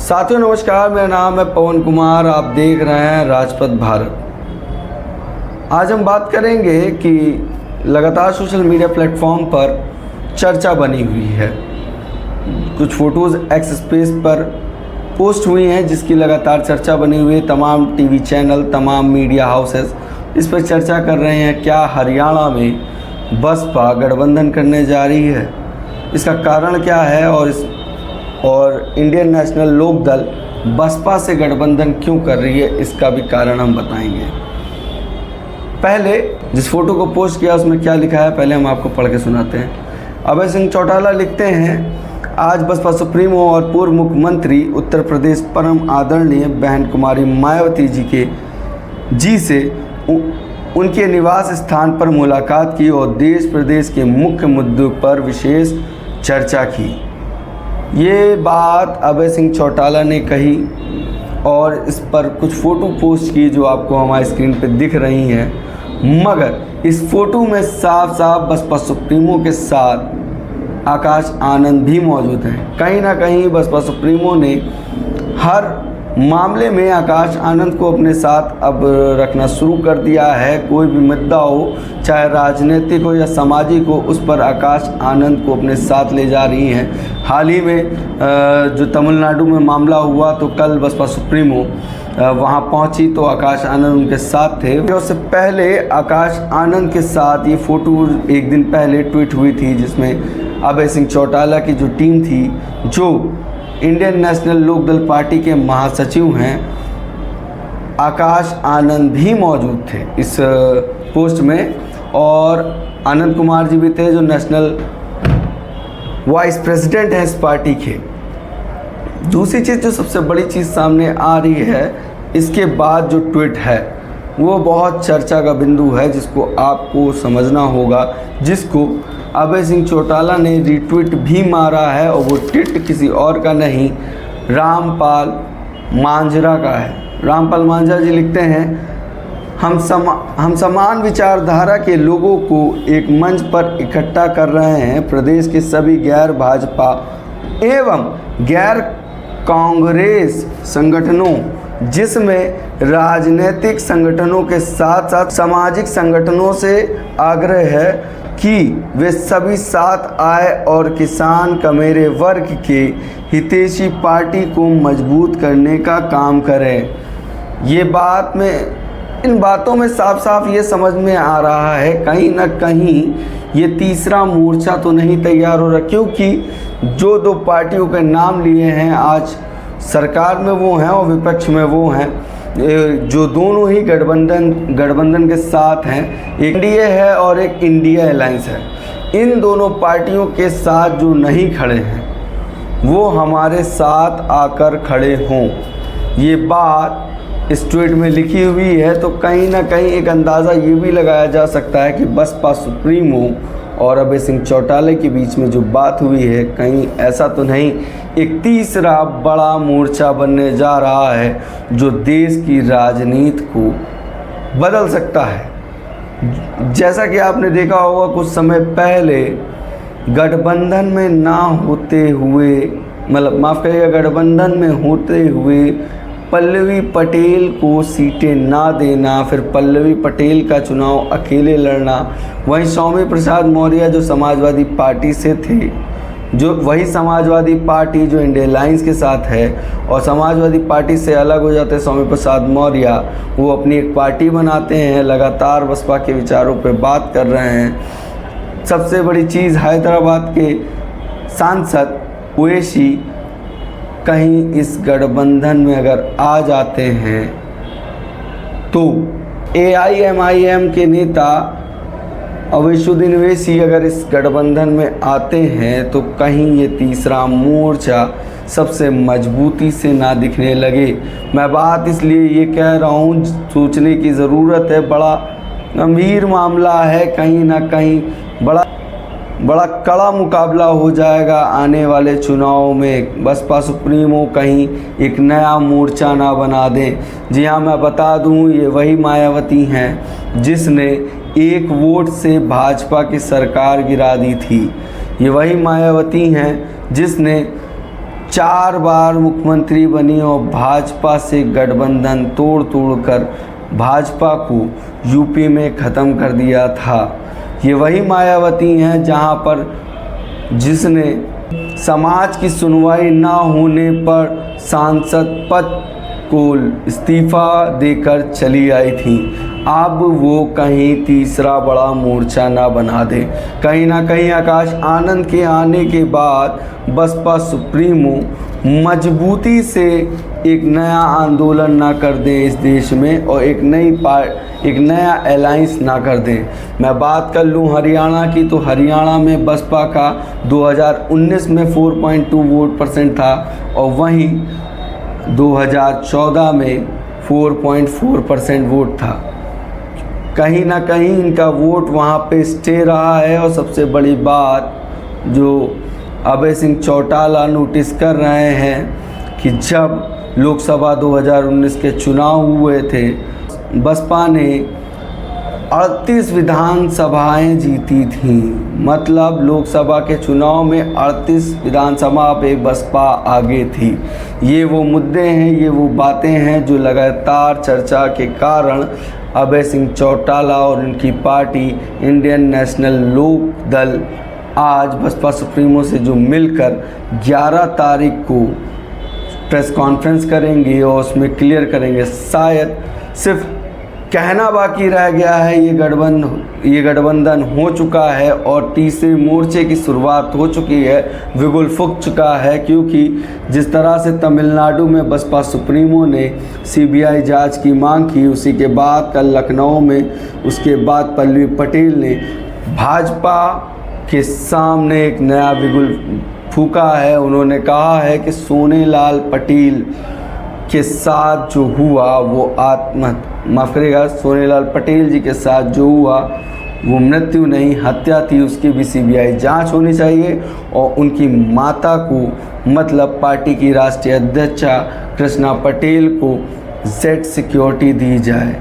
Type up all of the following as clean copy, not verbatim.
साथियों नमस्कार, मेरा नाम है पवन कुमार। आप देख रहे हैं राजपथ भारत। आज हम बात करेंगे कि लगातार सोशल मीडिया प्लेटफॉर्म पर चर्चा बनी हुई है। कुछ फ़ोटोज़ एक्स स्पेस पर पोस्ट हुई हैं जिसकी लगातार चर्चा बनी हुई है। तमाम टीवी चैनल, तमाम मीडिया हाउसेस इस पर चर्चा कर रहे हैं। क्या हरियाणा में बसपा गठबंधन करने जा रही है? इसका कारण क्या है? और इंडियन नेशनल लोक दल बसपा से गठबंधन क्यों कर रही है, इसका भी कारण हम बताएंगे। पहले जिस फोटो को पोस्ट किया उसमें क्या लिखा है, पहले हम आपको पढ़ के सुनाते हैं। अभय सिंह चौटाला लिखते हैं, आज बसपा सुप्रीमो और पूर्व मुख्यमंत्री उत्तर प्रदेश परम आदरणीय बहन कुमारी मायावती जी से उनके निवास स्थान पर मुलाकात की और देश प्रदेश के मुख्य मुद्दों पर विशेष चर्चा की। ये बात अभय सिंह चौटाला ने कही और इस पर कुछ फ़ोटो पोस्ट की जो आपको हमारी स्क्रीन पे दिख रही हैं। मगर इस फ़ोटो में साफ साफ बसपा सुप्रीमो के साथ आकाश आनंद भी मौजूद हैं। कहीं ना कहीं बसपा सुप्रीमो ने हर मामले में आकाश आनंद को अपने साथ अब रखना शुरू कर दिया है। कोई भी मुद्दा हो, चाहे राजनीतिक हो या सामाजिक हो, उस पर आकाश आनंद को अपने साथ ले जा रही हैं। हाल ही में जो तमिलनाडु में मामला हुआ तो कल बसपा सुप्रीमो वहां पहुंची तो आकाश आनंद उनके साथ थे। उससे पहले आकाश आनंद के साथ ये फ़ोटो एक दिन पहले ट्वीट हुई थी जिसमें अभय सिंह चौटाला की जो टीम थी, जो इंडियन नेशनल लोक दल पार्टी के महासचिव हैं, आकाश आनंद भी मौजूद थे इस पोस्ट में, और आनंद कुमार जी भी थे जो नेशनल वाइस प्रेसिडेंट हैं इस पार्टी के। दूसरी चीज़ जो सबसे बड़ी चीज़ सामने आ रही है, इसके बाद जो ट्वीट है वो बहुत चर्चा का बिंदु है जिसको आपको समझना होगा, जिसको अभय सिंह चौटाला ने रीट्वीट भी मारा है और वो ट्वीट किसी और का नहीं, रामपाल मांजरा का है। रामपाल मांजरा जी लिखते हैं, हम समान विचारधारा के लोगों को एक मंच पर इकट्ठा कर रहे हैं। प्रदेश के सभी गैर भाजपा एवं गैर कांग्रेस संगठनों, जिसमें राजनीतिक संगठनों के साथ साथ सामाजिक संगठनों से आग्रह है कि वे सभी साथ आए और किसान कमेरे वर्ग के हितैषी पार्टी को मजबूत करने का काम करें। ये बात में, इन बातों में साफ साफ ये समझ में आ रहा है कहीं ना कहीं ये तीसरा मोर्चा तो नहीं तैयार हो रहा, क्योंकि जो दो पार्टियों के नाम लिए हैं, आज सरकार में वो हैं और विपक्ष में वो हैं, जो दोनों ही गठबंधन के साथ हैं। एक एनडीए है और एक इंडिया अलायंस है। इन दोनों पार्टियों के साथ जो नहीं खड़े हैं वो हमारे साथ आकर खड़े हों, ये बात इस ट्वीट में लिखी हुई है। तो कहीं ना कहीं एक अंदाज़ा ये भी लगाया जा सकता है कि बसपा सुप्रीमो और अभय सिंह चौटाला के बीच में जो बात हुई है, कहीं ऐसा तो नहीं एक तीसरा बड़ा मोर्चा बनने जा रहा है जो देश की राजनीति को बदल सकता है। जैसा कि आपने देखा होगा कुछ समय पहले गठबंधन में ना होते हुए, मतलब माफ़ करिएगा, गठबंधन में होते हुए पल्लवी पटेल को सीटें ना देना, फिर पल्लवी पटेल का चुनाव अकेले लड़ना, वहीं स्वामी प्रसाद मौर्य जो समाजवादी पार्टी से थे, जो वही समाजवादी पार्टी जो इंडिया अलायंस के साथ है, और समाजवादी पार्टी से अलग हो जाते स्वामी प्रसाद मौर्य, वो अपनी एक पार्टी बनाते हैं, लगातार बसपा के विचारों पे बात कर रहे हैं। सबसे बड़ी चीज़, हैदराबाद के सांसद ओवैसी कहीं इस गठबंधन में अगर आ जाते हैं तो AIMIM के नेता अवैशुद्दीन ओवैसी अगर इस गठबंधन में आते हैं तो कहीं ये तीसरा मोर्चा सबसे मजबूती से ना दिखने लगे। मैं बात इसलिए ये कह रहा हूँ, सोचने की ज़रूरत है, बड़ा गंभीर मामला है, कहीं ना कहीं बड़ा कड़ा मुकाबला हो जाएगा आने वाले चुनाव में। बसपा सुप्रीमो कहीं एक नया मोर्चा ना बना दें। जी हाँ, मैं बता दूं, ये वही मायावती हैं जिसने एक वोट से भाजपा की सरकार गिरा दी थी। ये वही मायावती हैं जिसने 4 बार मुख्यमंत्री बनी और भाजपा से गठबंधन तोड़ कर भाजपा को यूपी में ख़त्म कर दिया था। ये वही मायावती हैं जहां पर जिसने समाज की सुनवाई ना होने पर सांसद पद को इस्तीफा देकर चली आई थी। अब वो कहीं तीसरा बड़ा मोर्चा ना बना दे। कहीं ना कहीं आकाश आनंद के आने के बाद बसपा सुप्रीमो मजबूती से एक नया आंदोलन ना कर दें इस देश में और एक नया अलायंस ना कर दें। मैं बात कर लूँ हरियाणा की, तो हरियाणा में बसपा का 2019 में 4.2 वोट परसेंट था और वहीं 2014 में 4.4% वोट था। कहीं ना कहीं इनका वोट वहाँ पे स्टे रहा है। और सबसे बड़ी बात जो अभय सिंह चौटाला नोटिस कर रहे हैं कि जब लोकसभा 2019 के चुनाव हुए थे, बसपा ने 38 विधानसभाएं जीती थीं। मतलब लोकसभा के चुनाव में 38 विधानसभा पे बसपा आगे थी। ये वो मुद्दे हैं, ये वो बातें हैं जो लगातार चर्चा के कारण अभय सिंह चौटाला और उनकी पार्टी इंडियन नेशनल लोक दल आज बसपा सुप्रीमो से जो मिलकर 11 तारीख को प्रेस कॉन्फ्रेंस करेंगे और उसमें क्लियर करेंगे। शायद सिर्फ कहना बाकी रह गया है। ये गठबंधन हो चुका है और तीसरे मोर्चे की शुरुआत हो चुकी है, बिगुल फूंक चुका है। क्योंकि जिस तरह से तमिलनाडु में बसपा सुप्रीमो ने सीबीआई जांच की मांग की, उसी के बाद कल लखनऊ में उसके बाद पल्लवी पटेल ने भाजपा के सामने एक नया बिगुल फूका है। उन्होंने कहा है कि सोनेलाल पटेल के साथ जो हुआ वो माफ़ करिएगा, सोनेलाल पटेल जी के साथ जो हुआ वो मृत्यु नहीं हत्या थी। उसकी भी सीबीआई जांच होनी चाहिए और उनकी माता को मतलब पार्टी की राष्ट्रीय अध्यक्षा कृष्णा पटेल को जेड सिक्योरिटी दी जाए।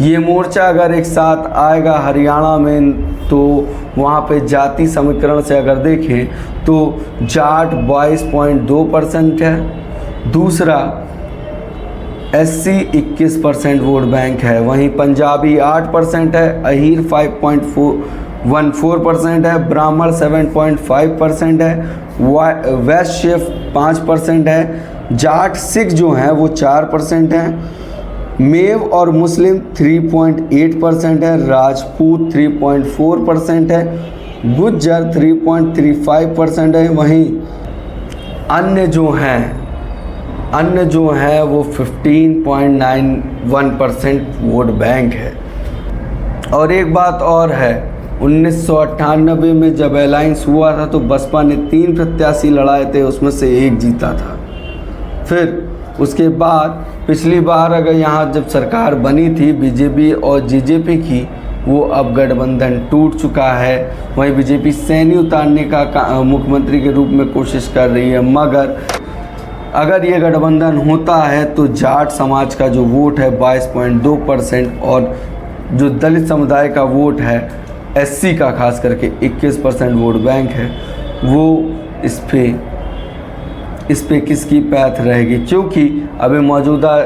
ये मोर्चा अगर एक साथ आएगा हरियाणा में तो वहाँ पे जाति समीकरण से अगर देखें तो जाट 22.2% है, दूसरा एससी 21% वोट बैंक है, वहीं पंजाबी 8% है, अहीर 5.14% है, ब्राह्मण 7.5% है, वैश्य 5% है, जाट सिख जो हैं वो 4% हैं, मेव और मुस्लिम 3.8% है, राजपूत 3.4% है, गुज्जर 3.35% है। वहीं अन्य जो हैं वो 15.91% वोट बैंक है। और एक बात और है, 1998 में जब अलायंस हुआ था तो बसपा ने 3 प्रत्याशी लड़ाए थे, उसमें से 1 जीता था। फिर उसके बाद पिछली बार अगर यहाँ जब सरकार बनी थी बीजेपी और जीजेपी की, वो अब गठबंधन टूट चुका है। वहीं बीजेपी सैनी उतारने का मुख्यमंत्री के रूप में कोशिश कर रही है। मगर अगर ये गठबंधन होता है तो जाट समाज का जो वोट है 22.2% और जो दलित समुदाय का वोट है एससी का खास करके 21% वोट बैंक है, वो इस पे किसकी पैठ रहेगी। क्योंकि अभी मौजूदा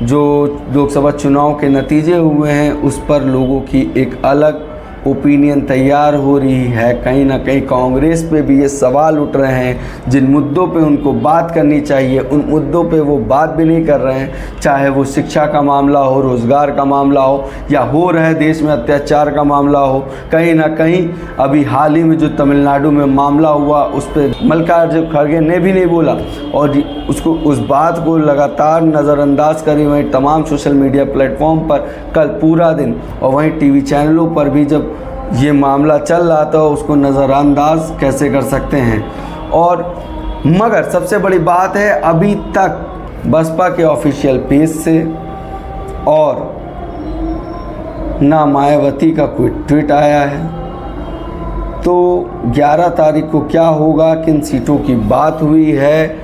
जो लोकसभा चुनाव के नतीजे हुए हैं उस पर लोगों की एक अलग ओपिनियन तैयार हो रही है। कहीं ना कहीं कांग्रेस पे भी ये सवाल उठ रहे हैं, जिन मुद्दों पे उनको बात करनी चाहिए उन मुद्दों पे वो बात भी नहीं कर रहे हैं। चाहे वो शिक्षा का मामला हो, रोज़गार का मामला हो या हो रहे देश में अत्याचार का मामला हो। कहीं ना कहीं अभी हाल ही में जो तमिलनाडु में मामला हुआ उस पर मल्लिकार्जुन खड़गे ने भी नहीं बोला और उसको उस बात को लगातार नज़रअंदाज करी। वहीं तमाम सोशल मीडिया प्लेटफॉर्म पर कल पूरा दिन और वहीं टीवी चैनलों पर भी जब ये मामला चल रहा था उसको नज़रअंदाज कैसे कर सकते हैं। और मगर सबसे बड़ी बात है, अभी तक बसपा के ऑफिशियल पेज से और ना मायावती का कोई ट्वीट आया है। तो 11 तारीख को क्या होगा, किन सीटों की बात हुई है,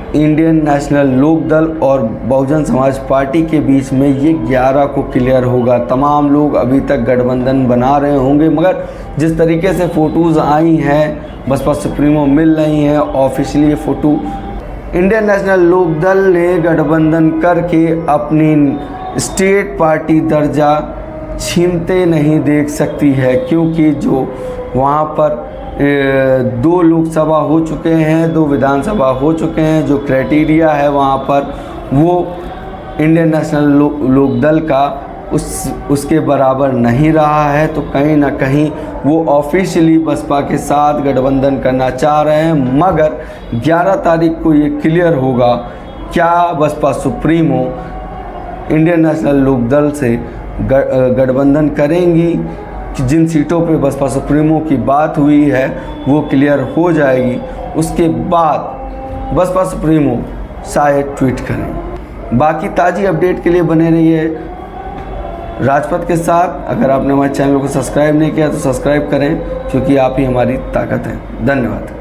इंडियन नेशनल लोकदल और बहुजन समाज पार्टी के बीच में ये 11 को क्लियर होगा। तमाम लोग अभी तक गठबंधन बना रहे होंगे, मगर जिस तरीके से फ़ोटोज़ आई हैं, बसपा सुप्रीमो मिल रही हैं officially photo, Indian National Lokdal ने गठबंधन करके अपनी स्टेट पार्टी दर्जा छीनते नहीं देख सकती है, क्योंकि जो वहाँ पर 2 लोकसभा हो चुके हैं, 2 विधानसभा हो चुके हैं। जो क्राइटेरिया है वहाँ पर वो इंडियन नेशनल लोकदल का उसके बराबर नहीं रहा है। तो कहीं ना कहीं वो ऑफिशियली बसपा के साथ गठबंधन करना चाह रहे हैं, मगर 11 तारीख को ये क्लियर होगा क्या Baspa supremo Indian National Lokdal से गठबंधन करेंगी। जिन सीटों पे बसपा सुप्रीमो की बात हुई है वो क्लियर हो जाएगी, उसके बाद बसपा सुप्रीमो शायद ट्वीट करें। बाकी ताज़ी अपडेट के लिए बने रहिए राजपथ के साथ। अगर आपने हमारे चैनल को सब्सक्राइब नहीं किया तो सब्सक्राइब करें, क्योंकि आप ही हमारी ताकत हैं। धन्यवाद।